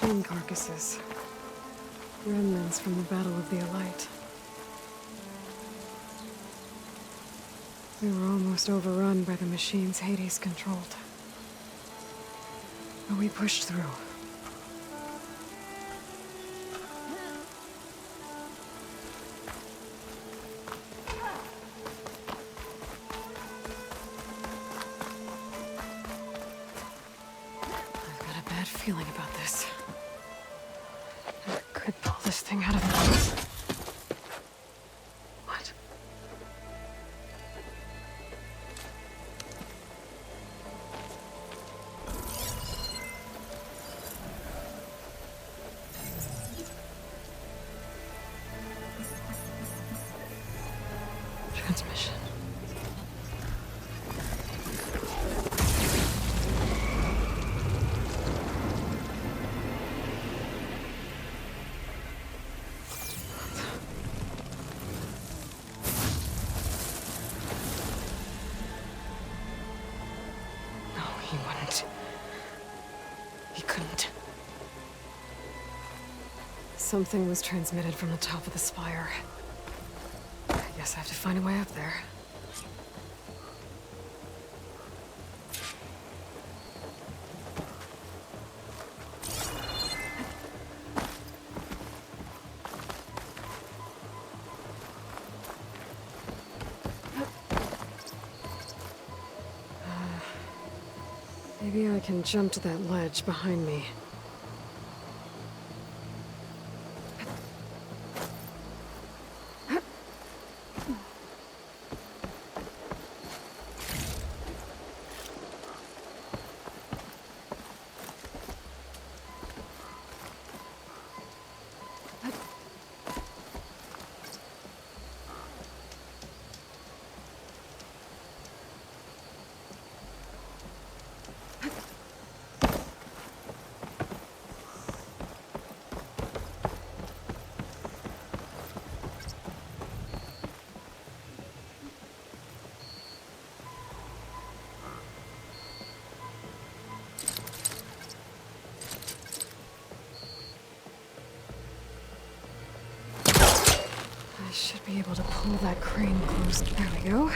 Machine carcasses. Remnants from the Battle of the Elite. We were almost overrun by the machines Hades controlled. But we pushed through. I've got a bad feeling about this. I could pull this thing out of the... What? Transmission. No, he wouldn't. He couldn't. Something was transmitted from the top of the spire. I guess I have to find a way up there. Maybe I can jump to that ledge behind me. I should be able to pull that crane close. There we go.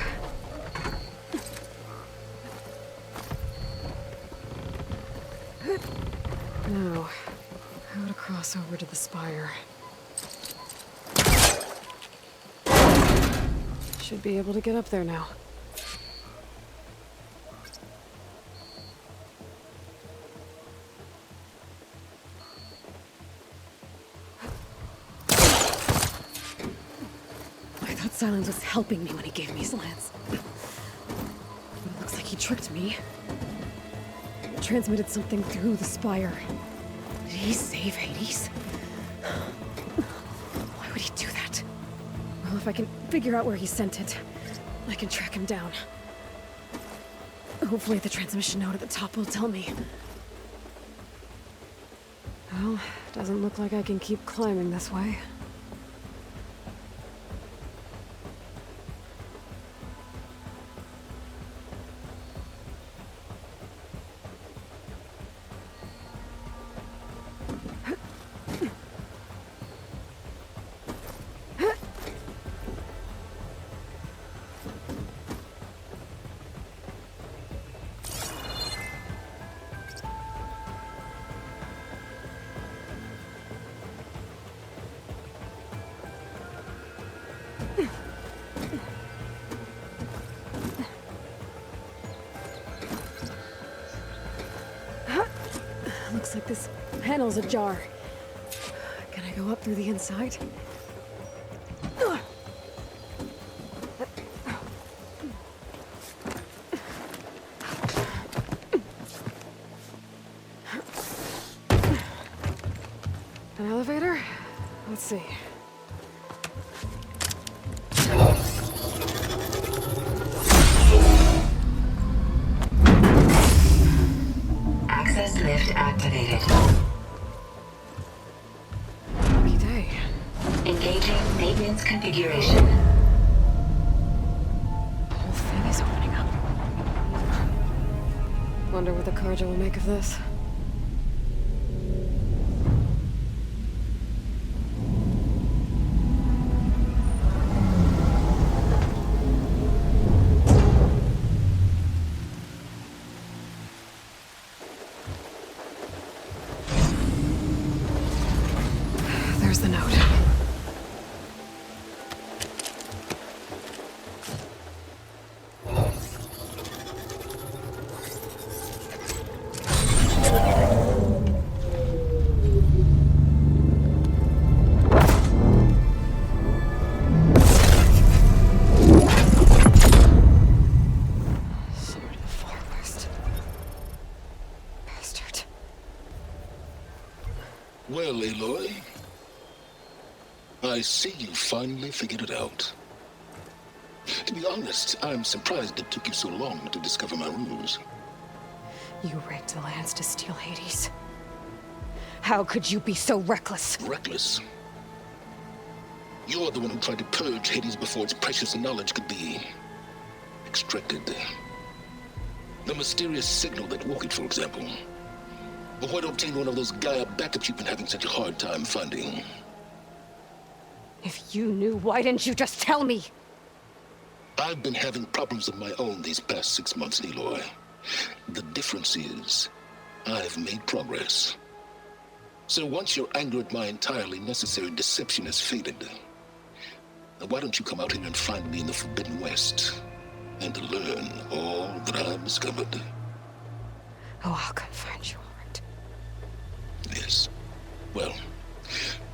Now, how to cross over to the spire. Should be able to get up there now. Silence was helping me when he gave me slants. But it looks like he tricked me. Transmitted something through the spire. Did he save Hades? Why would he do that? Well, if I can figure out where he sent it, I can track him down. Hopefully the transmission node at the top will tell me. Well, doesn't look like I can keep climbing this way. Looks like this panel's ajar. Can I go up through the inside? An elevator? Let's see. Access lift activated. Lucky day. Engaging maintenance configuration. The whole thing is opening up. Wonder what the Karja will make of this. I see you finally figured it out. To be honest, I'm surprised it took you so long to discover my ruse. You rigged the lands to steal Hades. How could you be so reckless? Reckless? You're the one who tried to purge Hades before its precious knowledge could be extracted. The mysterious signal that woke it, for example. But why not obtain one of those Gaia backups you've been having such a hard time finding? If you knew, why didn't you just tell me? I've been having problems of my own these past 6 months, Aloy. The difference is, I've made progress. So once your anger at my entirely necessary deception has faded, why don't you come out here and find me in the Forbidden West, and learn all that I've discovered? Oh, I'll come find you, all right. Yes. Well,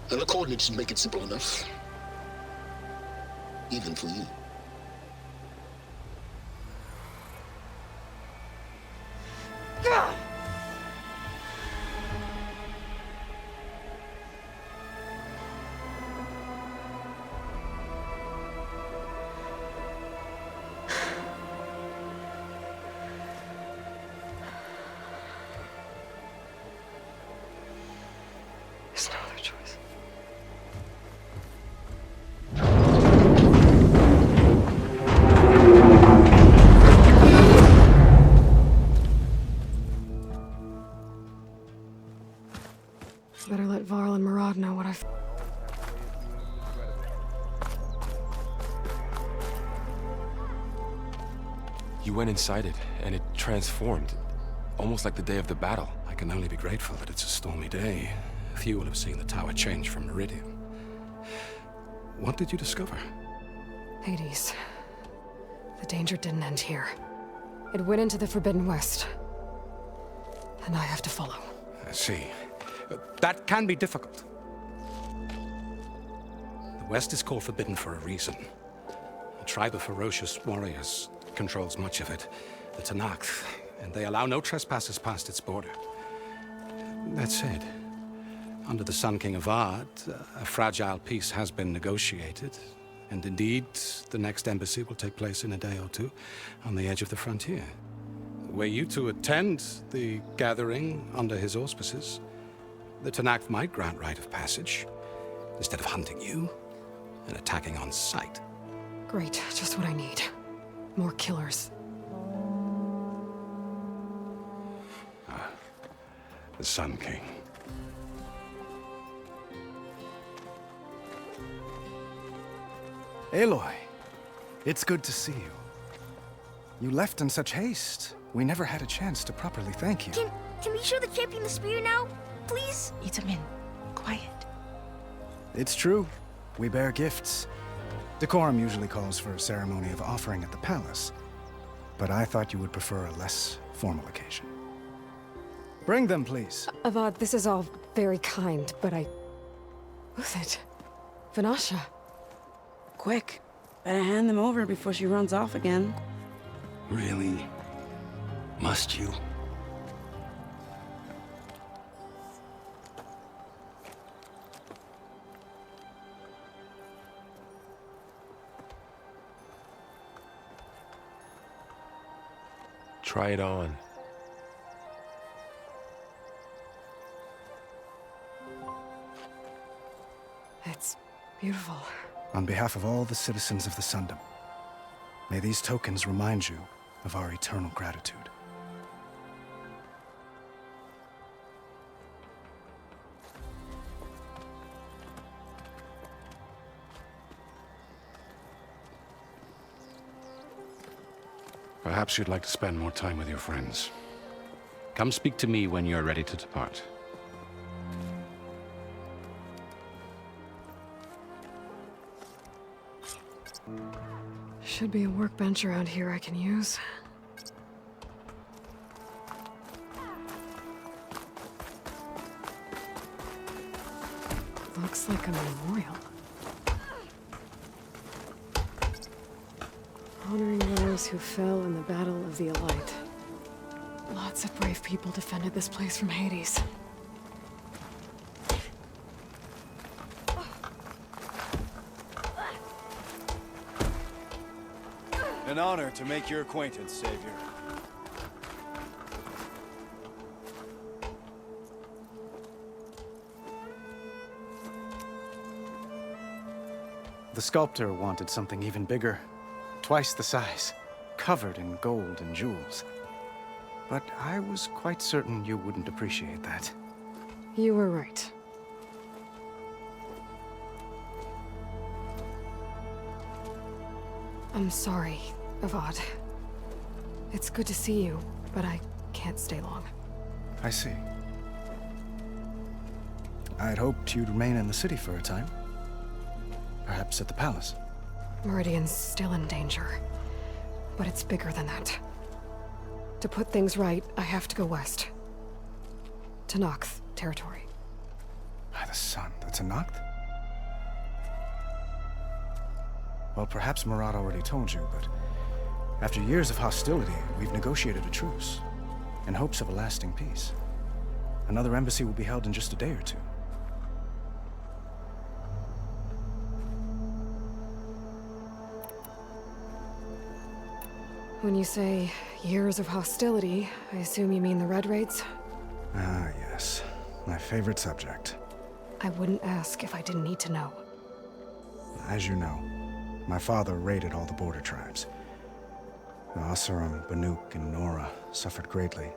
the coordinates make it simple enough. Even for you. There's no other choice. Better let Varl and Murad know what I've... You went inside it, and it transformed. Almost like the day of the battle. I can only be grateful that it's a stormy day. Few will have seen the tower change from Meridian. What did you discover? Hades. The danger didn't end here. It went into the Forbidden West. And I have to follow. I see. That can be difficult. The West is called Forbidden for a reason. A tribe of ferocious warriors controls much of it, the Tanakh, and they allow no trespassers past its border. That said, under the Sun King Avad, a fragile peace has been negotiated, and indeed, the next embassy will take place in a day or two on the edge of the frontier. Were you to attend the gathering under his auspices, the Tanakh might grant right of passage, instead of hunting you and attacking on sight. Great, just what I need. More killers. The Sun King. Aloy, it's good to see you. You left in such haste. We never had a chance to properly thank you. Can we show the champion the spear now? Please? Itamin, quiet. It's true. We bear gifts. Decorum usually calls for a ceremony of offering at the palace, but I thought you would prefer a less formal occasion. Bring them, please. Avad, this is all very kind, but Who's it? Vanasha. Quick, better hand them over before she runs off again. Really? Must you? Try it on. It's beautiful. On behalf of all the citizens of the Sundom, may these tokens remind you of our eternal gratitude. Perhaps you'd like to spend more time with your friends. Come speak to me when you're ready to depart. Should be a workbench around here I can use. Looks like a memorial. Honoring those who fell in the Battle of the Elite. Lots of brave people defended this place from Hades. An honor to make your acquaintance, Savior. The sculptor wanted something even bigger, twice the size, covered in gold and jewels. But I was quite certain you wouldn't appreciate that. You were right. I'm sorry, Avad. It's good to see you, but I can't stay long. I see. I'd hoped you'd remain in the city for a time. Perhaps at the palace. Meridian's still in danger, but it's bigger than that. To put things right, I have to go west. To Nox territory. By the sun, that's a Noct? Well, perhaps Murad already told you, but after years of hostility, we've negotiated a truce, in hopes of a lasting peace. Another embassy will be held in just a day or two. When you say years of hostility, I assume you mean the Red Raids? Ah, yes. My favorite subject. I wouldn't ask if I didn't need to know. As you know, my father raided all the border tribes. The Asuram, Banuk, and Nora suffered greatly,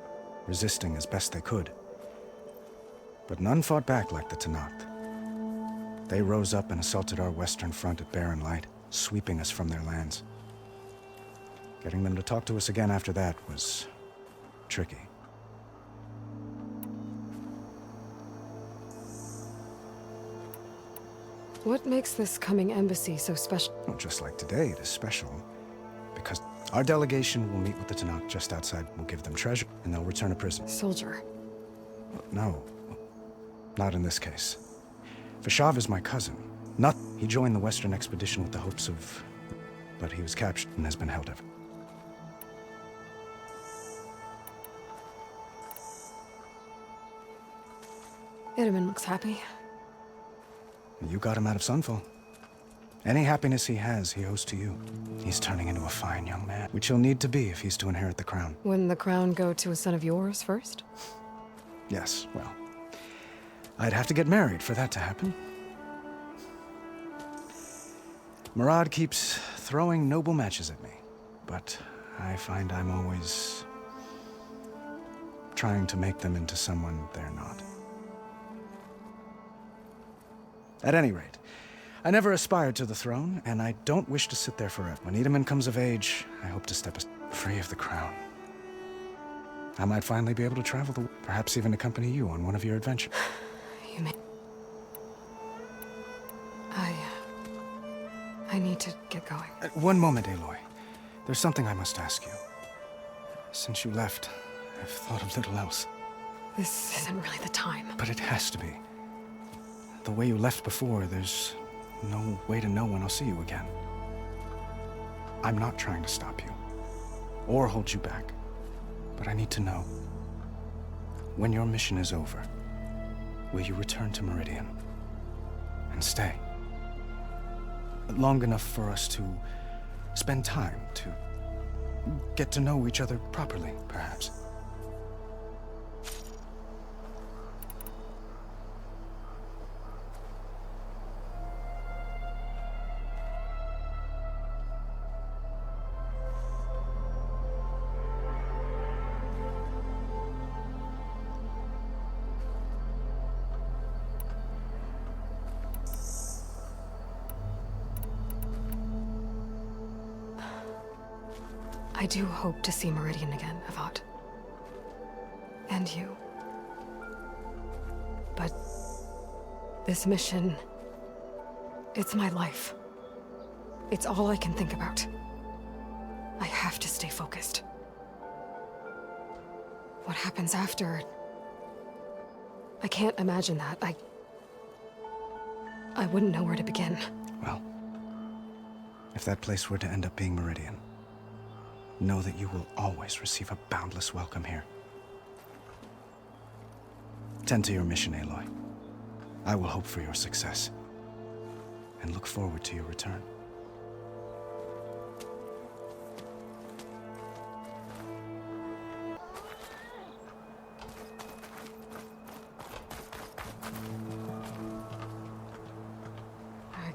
resisting as best they could. But none fought back like the Tenakth. They rose up and assaulted our western front at Barren Light, sweeping us from their lands. Getting them to talk to us again after that was tricky. What makes this coming embassy so special? Well, just like today, it is special. Because our delegation will meet with the Tenakth just outside. We'll give them treasure, and they'll return a prisoner. Soldier. No. Not in this case. Vashav is my cousin. He joined the Western expedition with the hopes of... But he was captured and has been held ever. Itaman looks happy. You got him out of Sunfall. Any happiness he has, he owes to you. He's turning into a fine young man, which he'll need to be if he's to inherit the crown. Wouldn't the crown go to a son of yours first? Yes, well, I'd have to get married for that to happen. Murad keeps throwing noble matches at me, but I find I'm always trying to make them into someone they're not. At any rate, I never aspired to the throne, and I don't wish to sit there forever. When Itaman comes of age, I hope to step free of the crown. I might finally be able to travel the world, perhaps even accompany you on one of your adventures. You may... I need to get going. One moment, Aloy. There's something I must ask you. Since you left, I've thought of little else. This isn't really the time. But it has to be. The way you left before, there's no way to know when I'll see you again. I'm not trying to stop you, or hold you back. But I need to know, when your mission is over, will you return to Meridian and stay? Long enough for us to spend time, to get to know each other properly, perhaps. I do hope to see Meridian again, Avad. And you. But this mission, it's my life. It's all I can think about. I have to stay focused. What happens after? I can't imagine that. I wouldn't know where to begin. Well, if that place were to end up being Meridian, know that you will always receive a boundless welcome here. Tend to your mission, Aloy. I will hope for your success, and look forward to your return.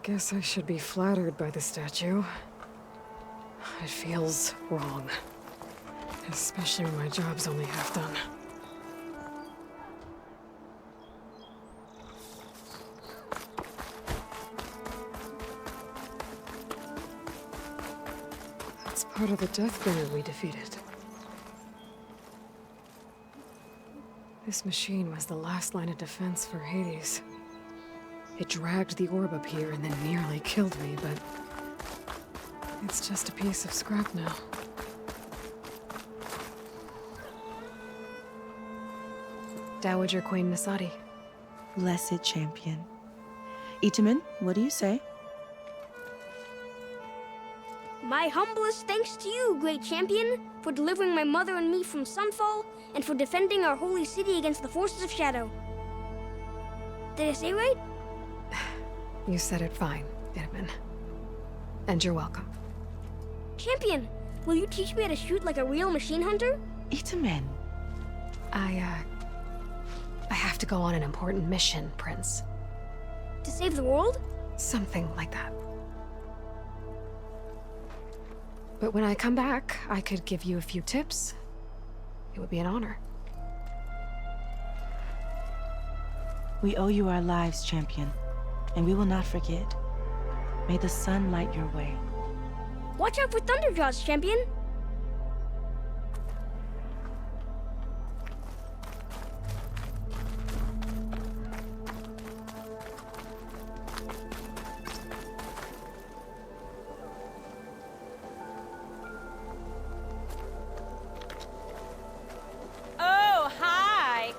guess I should be flattered by the statue. It feels wrong. Especially when my job's only half done. That's part of the Deathbringer we defeated. This machine was the last line of defense for Hades. It dragged the orb up here and then nearly killed me, but it's just a piece of scrap now. Dowager Queen Nasadi. Blessed champion. Itamen, what do you say? My humblest thanks to you, great champion, for delivering my mother and me from Sunfall, and for defending our holy city against the forces of Shadow. Did I say right? You said it fine, Itamen. And you're welcome. Champion, will you teach me how to shoot like a real machine hunter? Itamen. I have to go on an important mission, Prince. To save the world? Something like that. But when I come back, I could give you a few tips. It would be an honor. We owe you our lives, champion, and we will not forget. May the sun light your way. Watch out for Thunderjaws, champion! Oh, hi!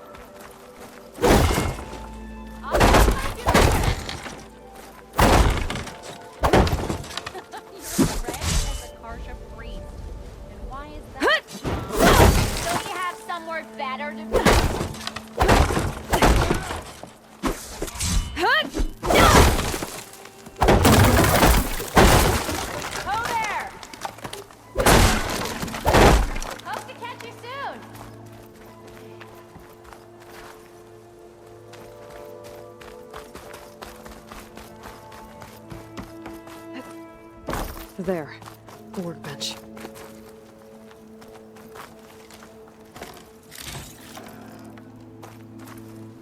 Better to Ho there! Hope to catch you soon. There, the workbench.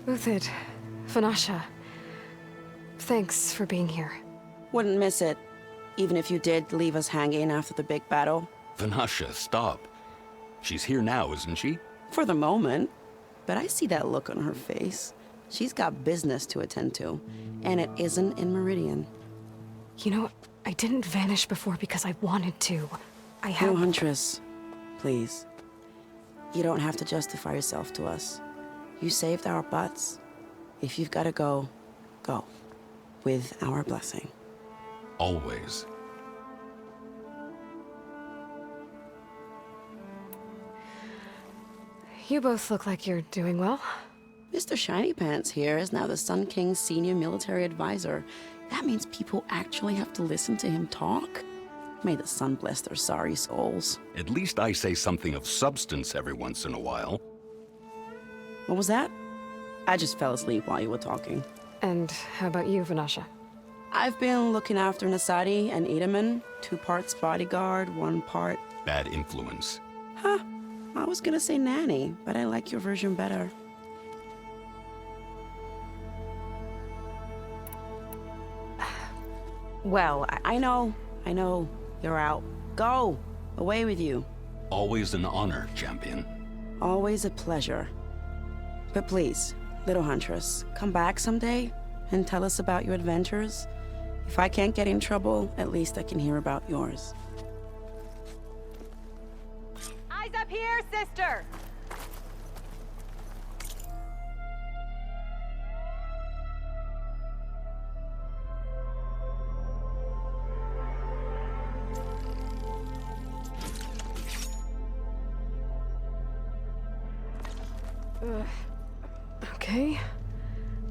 Uthid, Vanasha, thanks for being here. Wouldn't miss it, even if you did leave us hanging after the big battle. Vanasha, stop. She's here now, isn't she? For the moment. But I see that look on her face. She's got business to attend to, and it isn't in Meridian. You know, I didn't vanish before because I wanted to. No, Huntress. Please. You don't have to justify yourself to us. You saved our butts. If you've got to go, go. With our blessing. Always. You both look like you're doing well. Mr. Shiny Pants here is now the Sun King's senior military advisor. That means people actually have to listen to him talk? May the sun bless their sorry souls. At least I say something of substance every once in a while. What was that? I just fell asleep while you were talking. And how about you, Vanasha? I've been looking after Nasadi and Itamen. 2 parts bodyguard, 1 part... Bad influence. Huh. I was gonna say nanny, but I like your version better. Well, I know. You're out. Go! Away with you. Always an honor, champion. Always a pleasure. But please, little Huntress, come back someday and tell us about your adventures. If I can't get in trouble, at least I can hear about yours. Eyes up here, sister! Okay.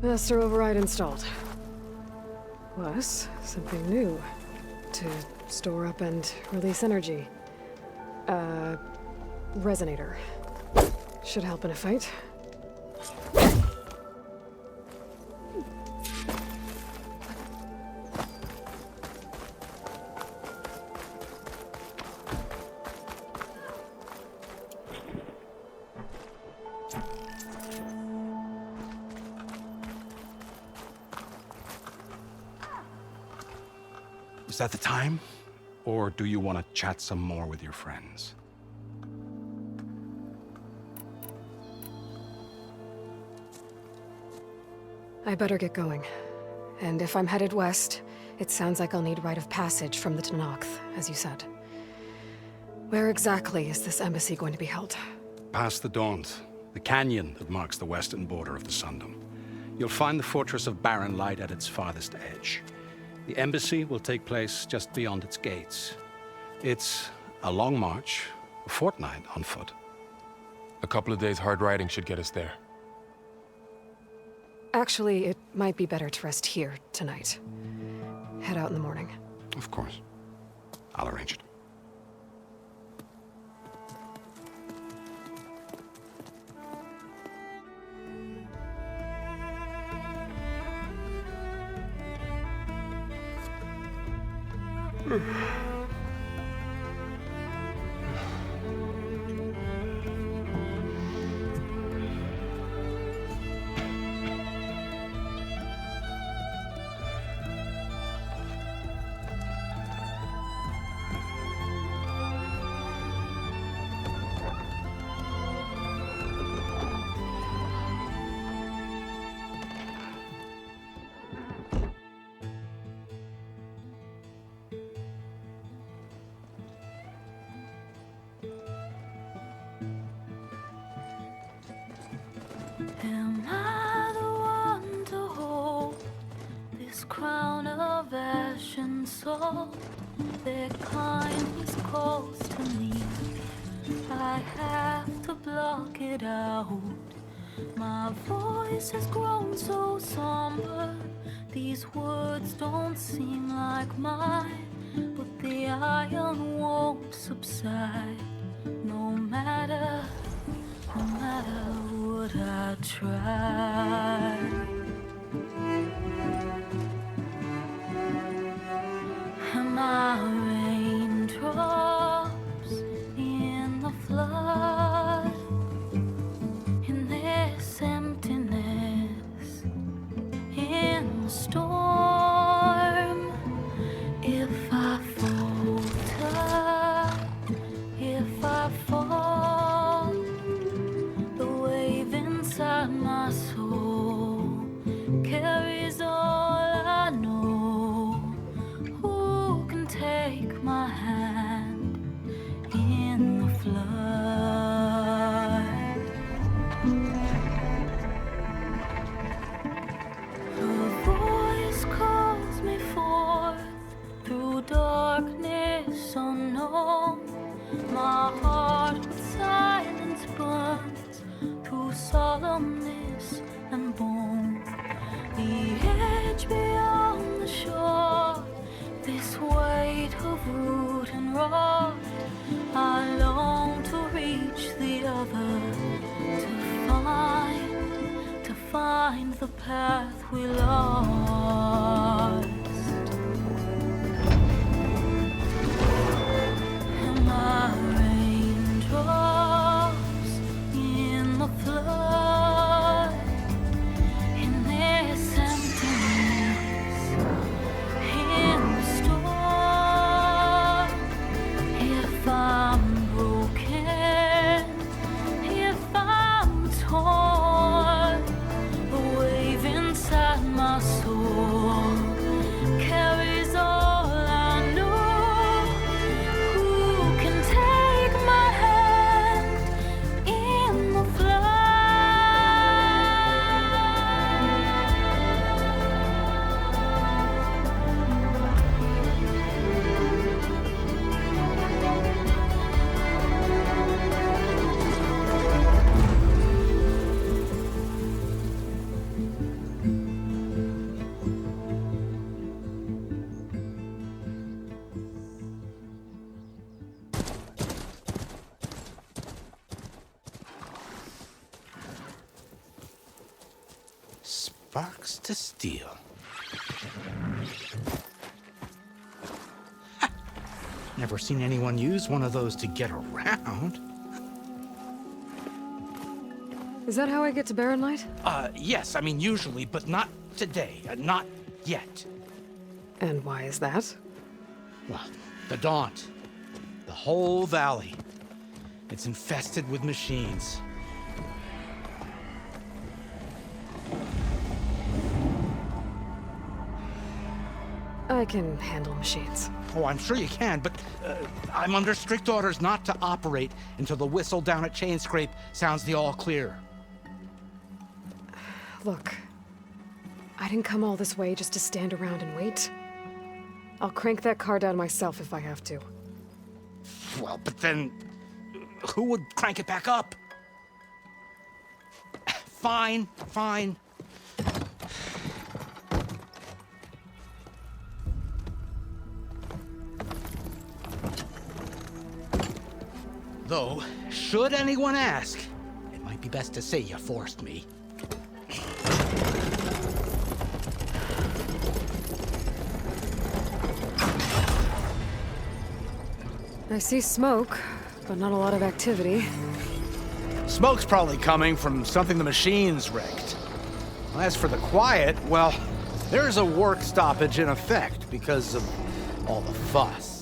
Master override installed. Plus, something new. To store up and release energy. Resonator. Should help in a fight. that the time? Or do you want to chat some more with your friends? I better get going. And if I'm headed west, it sounds like I'll need rite of passage from the Tenakth, as you said. Where exactly is this embassy going to be held? Past the Daunt, the canyon that marks the western border of the Sundom. You'll find the fortress of Barren Light at its farthest edge. The embassy will take place just beyond its gates. It's a long march, a fortnight on foot. A couple of days hard riding should get us there. Actually, it might be better to rest here tonight. Head out in the morning. Of course. I'll arrange it. Am I the one to hold this crown of ash and salt? Their kindness calls to me. I have to block it out. My voice has grown so somber. These words don't seem like mine, but the iron won't subside. No matter what I try. Am I raindrops in the flood? In this emptiness, in the storm. If I falter, if I fall, the wave inside my soul carries all I know. Who can take my hand in the flood? Her voice calls me forth through darkness unknown. My heart with silence burns through solemnness and bone. The edge beyond the shore, this weight of root and rod. I long to reach the other, to find the path we lost. Am I raindrops in the flood? In this emptiness, in the storm. If I'm broken, if I'm torn, the wave inside my soul carries all I know. Who can take my hand in the flood? Sparks to steel. Never seen anyone use one of those to get around. Is that how I get to Barren Light? Yes, I mean usually, but not today. Not yet. And why is that? Well, the Daunt. The whole valley. It's infested with machines. I can handle machines. Oh, I'm sure you can, but I'm under strict orders not to operate until the whistle down at Chainscrape sounds the all clear. Look, I didn't come all this way just to stand around and wait. I'll crank that car down myself if I have to. Well, but then who would crank it back up? Fine, fine. Though, should anyone ask, it might be best to say you forced me. I see smoke, but not a lot of activity. Smoke's probably coming from something the machines wrecked. As for the quiet, well, there's a work stoppage in effect because of all the fuss.